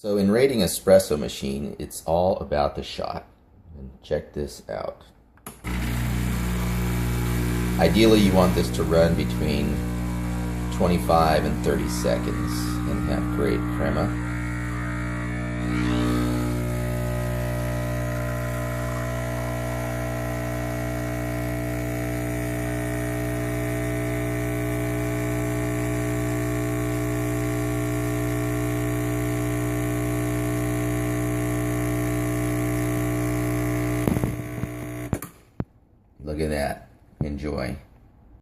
So in rating espresso machine, it's all about the shot. And check this out. Ideally, you want this to run between 25 and 30 seconds and have great crema. Look at that. Enjoy.